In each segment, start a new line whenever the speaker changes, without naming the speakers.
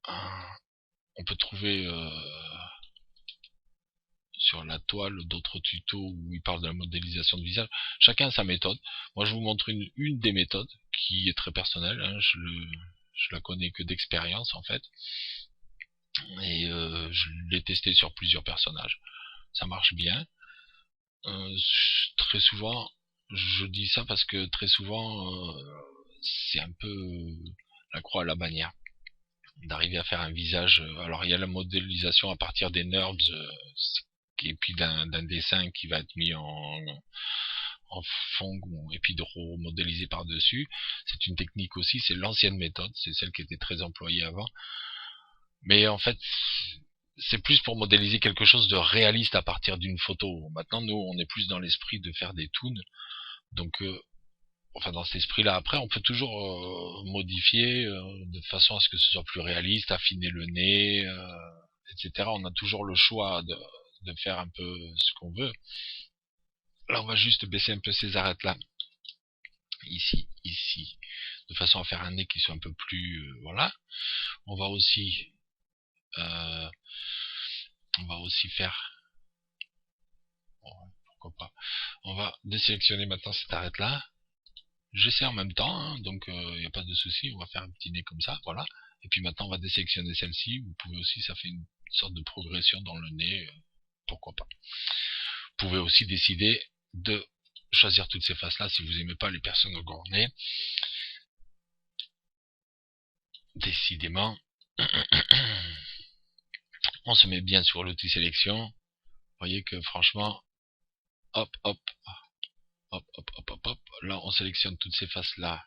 on peut trouver sur la toile d'autres tutos où ils parlent de la modélisation de visage. Chacun a sa méthode. Moi, je vous montre une des méthodes qui est très personnelle. Hein. Je la connais que d'expérience en fait. Et je l'ai testé sur plusieurs personnages. Ça marche bien. Très souvent, je dis ça parce que très souvent, c'est un peu la croix à la bannière d'arriver à faire un visage. Alors il y a la modélisation à partir des NURBS et puis d'un dessin qui va être mis en fond et puis de remodéliser par dessus. C'est une technique aussi, c'est l'ancienne méthode, c'est celle qui était très employée avant. Mais en fait, c'est plus pour modéliser quelque chose de réaliste à partir d'une photo. Maintenant, nous, on est plus dans l'esprit de faire des toons. Donc, enfin, dans cet esprit-là, après, on peut toujours modifier de façon à ce que ce soit plus réaliste, affiner le nez, etc. On a toujours le choix de faire un peu ce qu'on veut. Là, on va juste baisser un peu ces arêtes-là. Ici, ici. De façon à faire un nez qui soit un peu plus... voilà. On va aussi... faire... Bon, pourquoi pas. On va désélectionner maintenant cette arête-là. J'essaie en même temps, hein, donc il n'y a pas de souci. On va faire un petit nez comme ça, voilà. Et puis maintenant, on va désélectionner celle-ci. Vous pouvez aussi, ça fait une sorte de progression dans le nez. Pourquoi pas. Vous pouvez aussi décider de choisir toutes ces faces-là si vous n'aimez pas les personnes au grand nez. Décidément, on se met bien sur l'outil sélection. Vous voyez que franchement, hop, hop, hop, hop, hop, hop, hop. Là, on sélectionne toutes ces faces-là.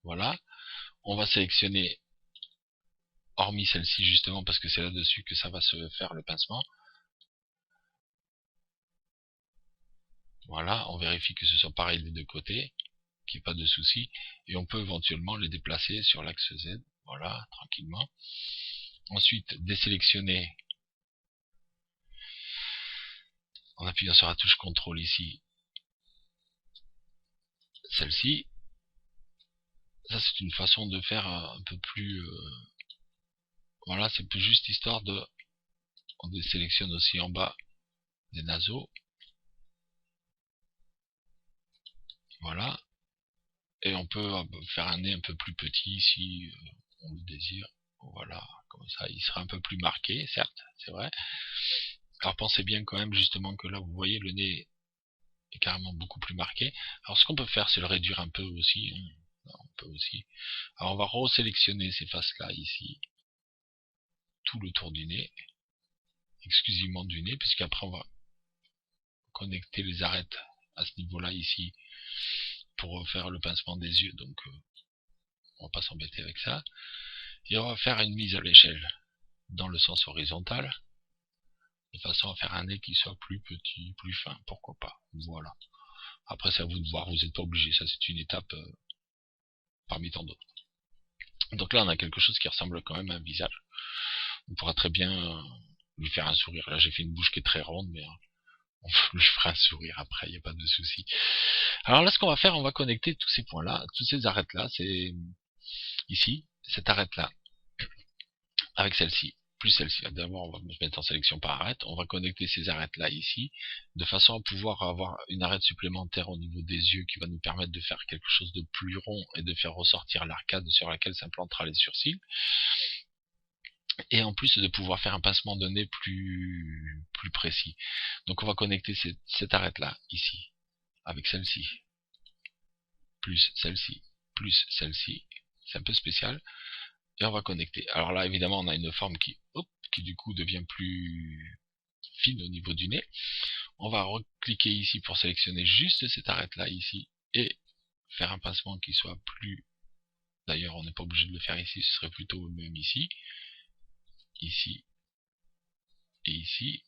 Voilà. On va sélectionner, hormis celle-ci justement, parce que c'est là-dessus que ça va se faire le pincement. Voilà, on vérifie que ce soit pareil des deux côtés, qu'il n'y ait pas de souci. Et on peut éventuellement les déplacer sur l'axe Z. Voilà, tranquillement. Ensuite, désélectionner en appuyant sur la touche CTRL ici, celle-ci. Ça, c'est une façon de faire un peu plus... voilà, c'est plus juste histoire de... On désélectionne aussi en bas des naseaux. Voilà. Et on peut faire un nez un peu plus petit si on le désire. Voilà, comme ça, il sera un peu plus marqué, certes, c'est vrai. Alors pensez bien quand même justement que là, vous voyez, le nez est carrément beaucoup plus marqué. Alors ce qu'on peut faire, c'est le réduire un peu aussi. Hein. On peut aussi. Alors on va resélectionner ces faces-là ici, tout le tour du nez, exclusivement du nez, puisqu'après on va connecter les arêtes à ce niveau-là ici pour faire le pincement des yeux. Donc on va pas s'embêter avec ça. Et on va faire une mise à l'échelle dans le sens horizontal, de façon à faire un nez qui soit plus petit, plus fin, pourquoi pas. Voilà. Après, c'est à vous de voir, vous n'êtes pas obligé, ça c'est une étape parmi tant d'autres. Donc là, on a quelque chose qui ressemble quand même à un visage. On pourra très bien lui faire un sourire. Là, j'ai fait une bouche qui est très ronde, mais on lui fera un sourire après, il n'y a pas de souci. Alors là, ce qu'on va faire, on va connecter tous ces points-là, toutes ces arêtes-là, c'est ici, cette arête-là, avec celle-ci, plus celle-ci. D'abord, on va se mettre en sélection par arête. On va connecter ces arêtes-là ici, de façon à pouvoir avoir une arête supplémentaire au niveau des yeux qui va nous permettre de faire quelque chose de plus rond et de faire ressortir l'arcade sur laquelle s'implantera les sourcils. Et en plus de pouvoir faire un pincement de nez plus précis. Donc on va connecter cette arête-là, ici, avec celle-ci, plus celle-ci, plus celle-ci. C'est un peu spécial. Et on va connecter. Alors là, évidemment, on a une forme qui du coup devient plus fine au niveau du nez. On va recliquer ici pour sélectionner juste cette arête-là ici et faire un pincement qui soit plus... D'ailleurs, on n'est pas obligé de le faire ici, ce serait plutôt même ici, ici et ici.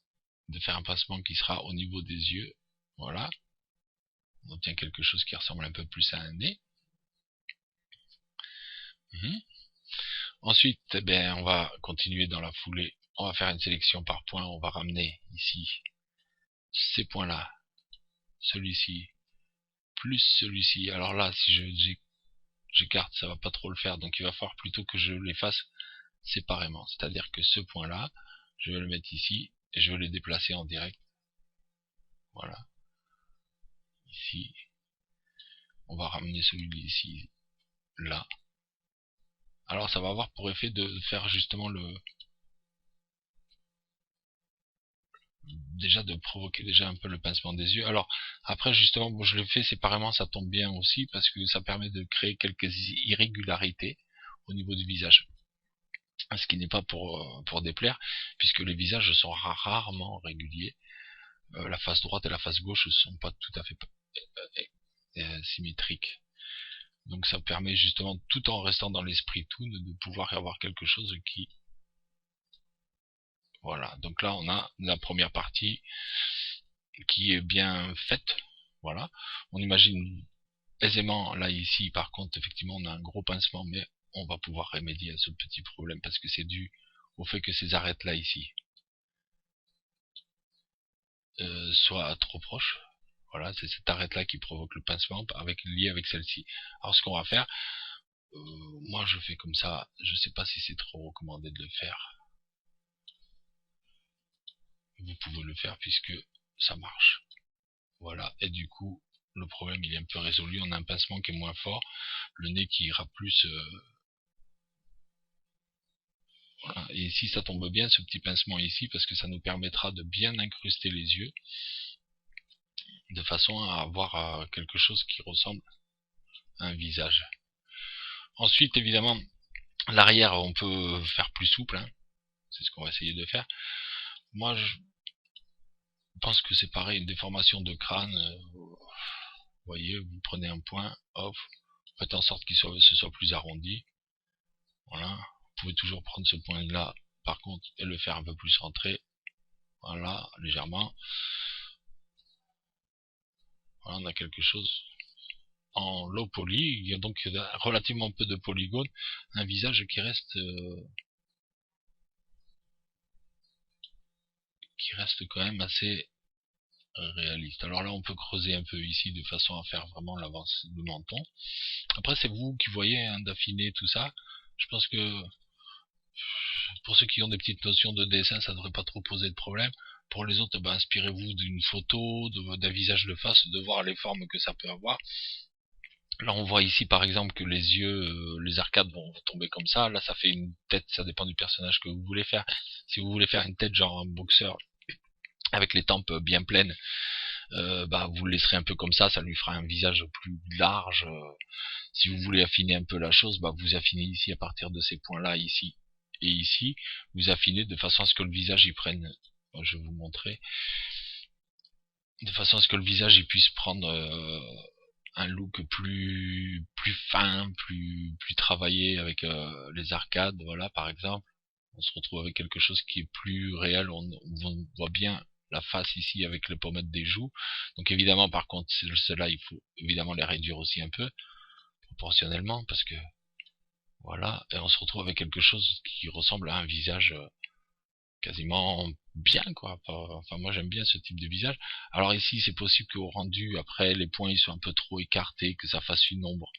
De faire un pincement qui sera au niveau des yeux. Voilà. On obtient quelque chose qui ressemble un peu plus à un nez. Ensuite, eh bien, on va continuer dans la foulée. On va faire une sélection par point. On va ramener ici ces points-là, celui-ci, plus celui-ci. Alors là, si j'écarte, ça va pas trop le faire. Donc il va falloir plutôt que je les fasse séparément. C'est-à-dire que ce point-là, je vais le mettre ici et je vais le déplacer en direct. Voilà. Ici. On va ramener celui-ci là. Alors ça va avoir pour effet de faire justement déjà de provoquer déjà un peu le pincement des yeux. Alors après justement, bon, je le fais séparément, ça tombe bien aussi parce que ça permet de créer quelques irrégularités au niveau du visage. Ce qui n'est pas pour déplaire, puisque les visages sont rarement réguliers. La face droite et la face gauche ne sont pas tout à fait symétriques. Donc ça permet justement, tout en restant dans l'esprit tout, de pouvoir avoir quelque chose qui... Voilà, donc là on a la première partie qui est bien faite. Voilà, on imagine aisément, là ici par contre effectivement on a un gros pincement, mais on va pouvoir remédier à ce petit problème parce que c'est dû au fait que ces arêtes là ici soient trop proches. Voilà, c'est cette arête là qui provoque le pincement lié avec celle-ci. Alors ce qu'on va faire, moi je fais comme ça, je sais pas si c'est trop recommandé de le faire. Vous pouvez le faire puisque ça marche. Voilà, et du coup le problème il est un peu résolu, on a un pincement qui est moins fort, le nez qui ira plus... voilà. Et ici ça tombe bien ce petit pincement ici parce que ça nous permettra de bien incruster les yeux de façon à avoir quelque chose qui ressemble à un visage. Ensuite évidemment l'arrière on peut faire plus souple, hein. C'est ce qu'on va essayer de faire. Moi je pense que c'est pareil, une déformation de crâne, vous voyez, vous prenez un point, hop, faites en sorte qu'il se soit plus arrondi. Voilà, vous pouvez toujours prendre ce point là par contre et le faire un peu plus centré. Voilà, légèrement. Voilà, on a quelque chose en low poly, il y a donc relativement peu de polygones, un visage qui reste quand même assez réaliste. Alors là on peut creuser un peu ici de façon à faire vraiment l'avance du menton. Après c'est vous qui voyez, hein, d'affiner tout ça. Je pense que pour ceux qui ont des petites notions de dessin, ça devrait pas trop poser de problème. Pour les autres, ben, inspirez-vous d'une photo, d'un visage de face, de voir les formes que ça peut avoir. Là, on voit ici, par exemple, que les yeux, les arcades vont tomber comme ça. Là, ça fait une tête, ça dépend du personnage que vous voulez faire. Si vous voulez faire une tête genre un boxeur, avec les tempes bien pleines, bah, vous le laisserez un peu comme ça lui fera un visage plus large. Si vous voulez affiner un peu la chose, bah, vous affinez ici à partir de ces points-là, ici et ici, vous affinez de façon à ce que le visage y prenne, je vais vous montrer, de façon à ce que le visage y puisse prendre un look plus fin, plus travaillé avec les arcades, voilà, par exemple. On se retrouve avec quelque chose qui est plus réel, on voit bien la face ici avec les pommettes des joues. Donc évidemment, par contre, ceux-là, il faut évidemment les réduire aussi un peu, proportionnellement, parce que voilà, et on se retrouve avec quelque chose qui ressemble à un visage quasiment bien, quoi. Enfin, moi j'aime bien ce type de visage. Alors ici, c'est possible qu'au rendu, après, les points ils soient un peu trop écartés, que ça fasse une ombre.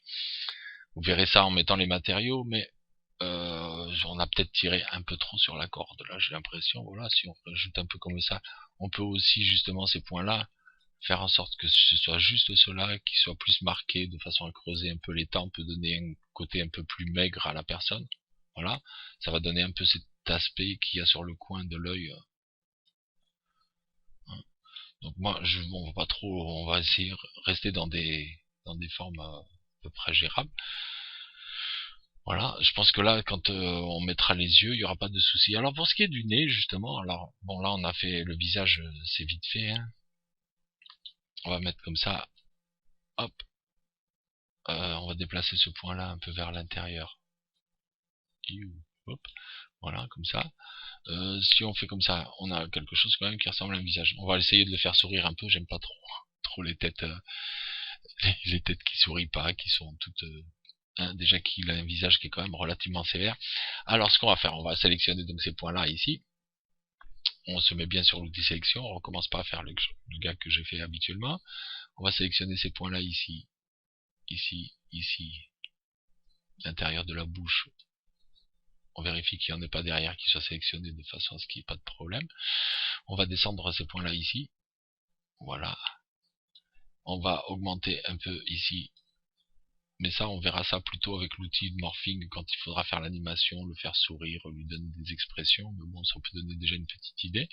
Vous verrez ça en mettant les matériaux, mais on a peut-être tiré un peu trop sur la corde. Là, j'ai l'impression, voilà, si on rajoute un peu comme ça, on peut aussi justement ces points-là faire en sorte que ce soit juste cela qui soit plus marqué de façon à creuser un peu les tempes, donner un côté un peu plus maigre à la personne. Voilà, ça va donner un peu cet aspect qu'il y a sur le coin de l'œil, hein. Donc moi, on va pas trop, on va essayer de rester dans des formes à peu près gérables. Voilà, je pense que là, quand on mettra les yeux, il y aura pas de souci. Alors pour ce qui est du nez, justement, alors bon là on a fait le visage, c'est vite fait, hein. On va mettre comme ça, hop, on va déplacer ce point-là un peu vers l'intérieur. Hop, voilà, comme ça. Si on fait comme ça, on a quelque chose quand même qui ressemble à un visage. On va essayer de le faire sourire un peu, j'aime pas trop les têtes, les têtes qui sourient pas, qui sont toutes... hein, déjà qu'il a un visage qui est quand même relativement sévère. Alors ce qu'on va faire, on va sélectionner donc ces points-là ici. On se met bien sur l'outil sélection, on recommence pas à faire le gars que j'ai fait habituellement. On va sélectionner ces points-là ici, ici, ici, l'intérieur de la bouche. On vérifie qu'il n'y en ait pas derrière qui soit sélectionné de façon à ce qu'il n'y ait pas de problème. On va descendre ces points-là ici. Voilà. On va augmenter un peu ici. Mais ça, on verra ça plutôt avec l'outil de morphing quand il faudra faire l'animation, le faire sourire, lui donner des expressions. Mais bon, ça peut donner déjà une petite idée.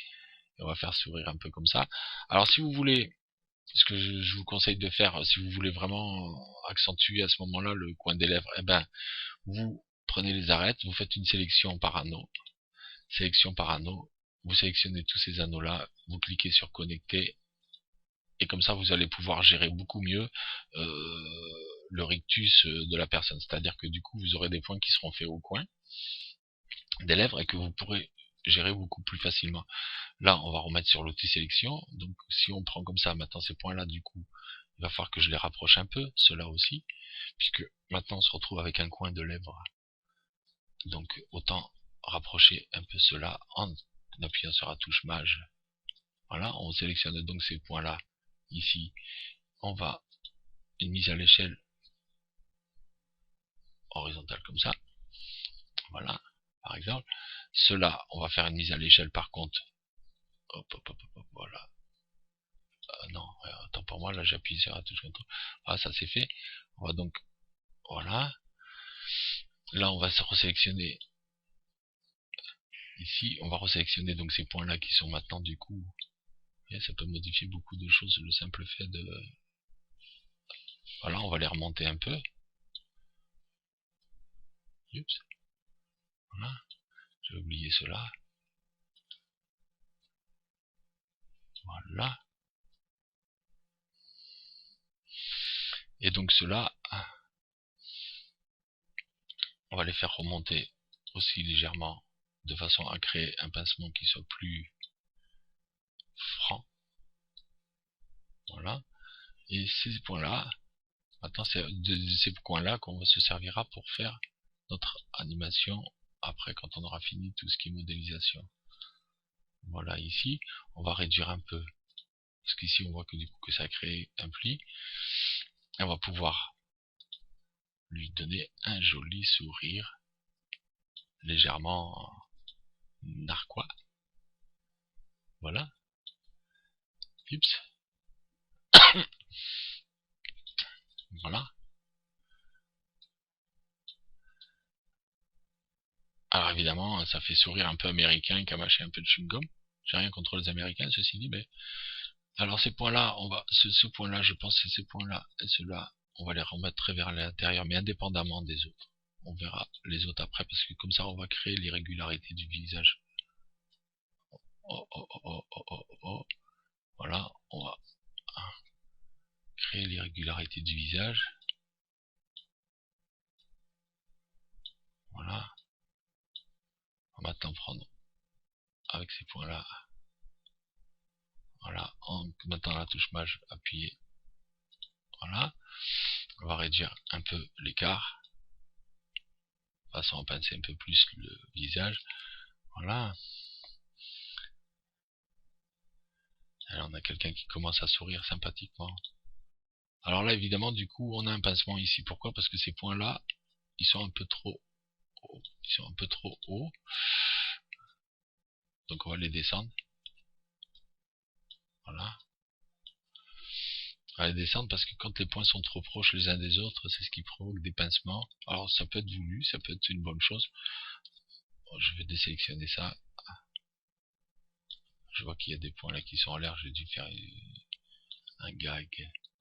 Et on va faire sourire un peu comme ça. Alors si vous voulez, ce que je vous conseille de faire, si vous voulez vraiment accentuer à ce moment-là le coin des lèvres, eh ben, vous prenez les arêtes, vous faites une sélection par anneau. Sélection par anneau. Vous sélectionnez tous ces anneaux-là, vous cliquez sur connecter. Et comme ça, vous allez pouvoir gérer beaucoup mieux le rictus de la personne. C'est-à-dire que du coup, vous aurez des points qui seront faits au coin des lèvres et que vous pourrez gérer beaucoup plus facilement. Là, on va remettre sur l'outil sélection. Donc, si on prend comme ça, maintenant ces points-là, du coup, il va falloir que je les rapproche un peu, ceux-là aussi, puisque maintenant on se retrouve avec un coin de lèvres. Donc, autant rapprocher un peu cela en appuyant sur la touche Maj. Voilà, on sélectionne donc ces points-là ici. On va une mise à l'échelle horizontale comme ça. Voilà, par exemple. Cela, on va faire une mise à l'échelle par contre. Hop, hop, hop, hop, voilà. Non, attends pour moi, là j'appuie sur la touche contrôle. Ah, ça c'est fait. On va donc, voilà. Là, on va se resélectionner. Ici, on va resélectionner donc ces points-là qui sont maintenant du coup. Et ça peut modifier beaucoup de choses, le simple fait de. Voilà, on va les remonter un peu. Oups. Voilà. J'ai oublié cela. Voilà. Et donc cela, on va les faire remonter aussi légèrement de façon à créer un pincement qui soit plus franc. Voilà. Et ces points-là, maintenant c'est de ces points-là qu'on se servira pour faire notre animation après quand on aura fini tout ce qui est modélisation. Voilà, ici, on va réduire un peu. Parce qu'ici, on voit que du coup que ça a créé un pli. Et on va pouvoir lui donner un joli sourire légèrement narquois. Voilà. Oups. Voilà. Alors évidemment, ça fait sourire un peu américain qui a mâché un peu de chewing-gum. J'ai rien contre les Américains, ceci dit, mais... Alors ces points-là, on va... Ce point-là, je pense que ces points-là et ceux-là, on va les remettre vers l'intérieur, mais indépendamment des autres. On verra les autres après, parce que comme ça, on va créer l'irrégularité du visage. Oh, oh, oh, oh, oh, oh, oh. Voilà, on va créer l'irrégularité du visage. Voilà. On va maintenant prendre avec ces points-là. Voilà, en mettant la touche Maj appuyée. Voilà. On va réduire un peu l'écart. De façon à pincer un peu plus le visage. Voilà. Alors on a quelqu'un qui commence à sourire sympathiquement. Alors là, évidemment, du coup, on a un pincement ici. Pourquoi? Parce que ces points-là, ils sont un peu trop hauts. Ils sont un peu trop hauts. Donc on va les descendre. Voilà. On va les descendre parce que quand les points sont trop proches les uns des autres, c'est ce qui provoque des pincements. Alors ça peut être voulu, ça peut être une bonne chose. Bon, je vais désélectionner ça. Je vois qu'il y a des points là qui sont en l'air, j'ai dû faire un gag.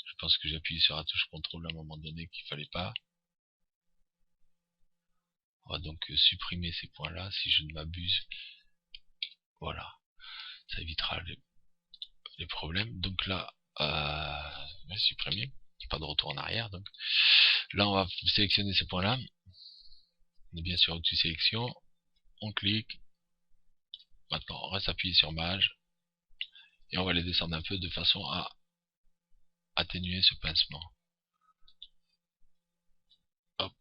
Je pense que j'ai appuyé sur la touche contrôle à un moment donné qu'il fallait pas. On va donc supprimer ces points là si je ne m'abuse. Voilà. Ça évitera les problèmes. Donc là, on va supprimer. Pas de retour en arrière. Donc là, on va sélectionner ces points là. On est bien sur outil sélection. On clique. Maintenant, on reste appuyé sur Maj. Et on va les descendre un peu de façon à atténuer ce pincement. Hop,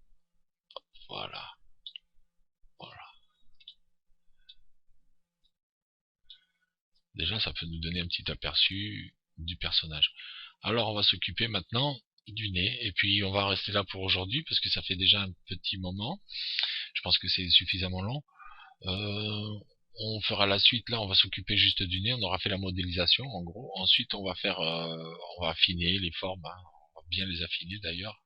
hop, voilà. Voilà. Déjà, ça peut nous donner un petit aperçu du personnage. Alors, on va s'occuper maintenant du nez. Et puis, on va rester là pour aujourd'hui parce que ça fait déjà un petit moment. Je pense que c'est suffisamment long. On fera la suite, là on va s'occuper juste du nez, on aura fait la modélisation en gros. Ensuite on va faire, on va affiner les formes, hein. On va bien les affiner d'ailleurs.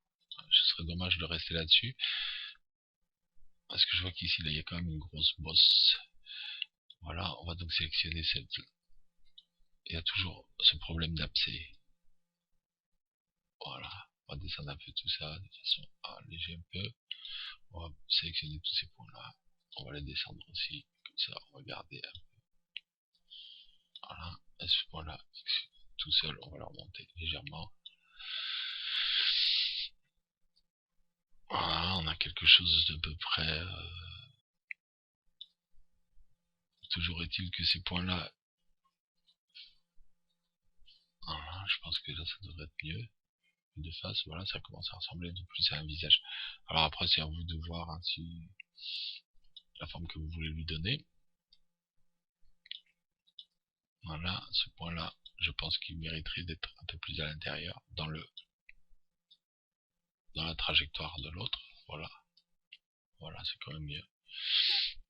Ce serait dommage de rester là-dessus. Parce que je vois qu'ici, là, il y a quand même une grosse bosse. Voilà, on va donc sélectionner cette. Il y a toujours ce problème d'abcès. Voilà, on va descendre un peu tout ça de façon à alléger un peu. On va sélectionner tous ces points-là. On va les descendre aussi. Comme ça, on va garder un peu. Voilà, à ce point-là, tout seul, on va le remonter légèrement. Voilà, on a quelque chose de peu près. Toujours est-il que ces points-là. Voilà, je pense que là, ça devrait être mieux. De face, voilà, ça commence à ressembler de plus à un visage. Alors après, c'est à vous de voir hein, si la forme que vous voulez lui donner. Voilà, ce point-là, je pense qu'il mériterait d'être un peu plus à l'intérieur, dans la trajectoire de l'autre. Voilà, voilà, c'est quand même mieux.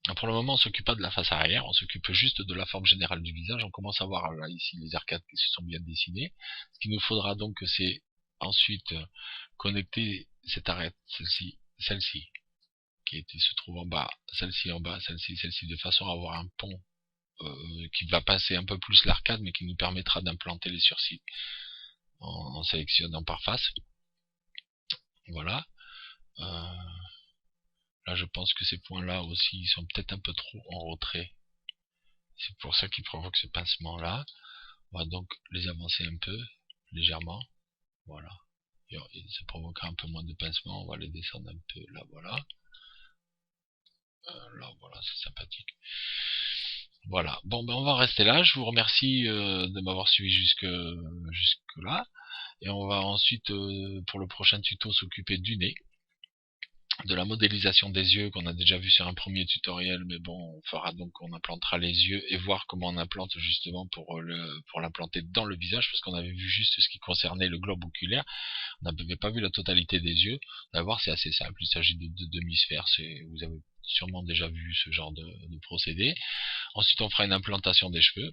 Alors pour le moment, on s'occupe pas de la face arrière, on s'occupe juste de la forme générale du visage. On commence à voir là ici les arcades qui se sont bien dessinées. Ce qu'il nous faudra donc, c'est ensuite connecter cette arête, celle-ci, qui se trouve en bas, celle-ci en bas, celle-ci, de façon à avoir un pont qui va passer un peu plus l'arcade, mais qui nous permettra d'implanter les surcils en sélectionnant par face. Voilà. Là, je pense que ces points-là aussi, ils sont peut-être un peu trop en retrait. C'est pour ça qu'ils provoquent ce pincement-là. On va donc les avancer un peu, légèrement. Voilà. Et ça provoquera un peu moins de pincement. On va les descendre un peu là, voilà. Là, voilà, c'est sympathique. Voilà. Bon, ben on va rester là. Je vous remercie de m'avoir suivi jusque là. Et on va ensuite, pour le prochain tuto, s'occuper du nez, de la modélisation des yeux qu'on a déjà vu sur un premier tutoriel, mais bon, on fera donc, on implantera les yeux et voir comment on implante justement pour l'implanter dans le visage, parce qu'on avait vu juste ce qui concernait le globe oculaire, on n'avait pas vu la totalité des yeux. Vous allez voir, c'est assez simple, il s'agit de demi-sphères, vous avez sûrement déjà vu ce genre de procédé. Ensuite, on fera une implantation des cheveux.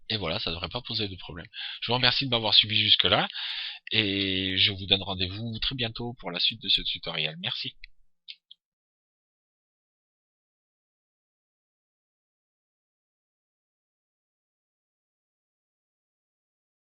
Et voilà, ça ne devrait pas poser de problème. Je vous remercie de m'avoir suivi jusque là, et je vous donne rendez-vous très bientôt pour la suite de ce tutoriel. Merci.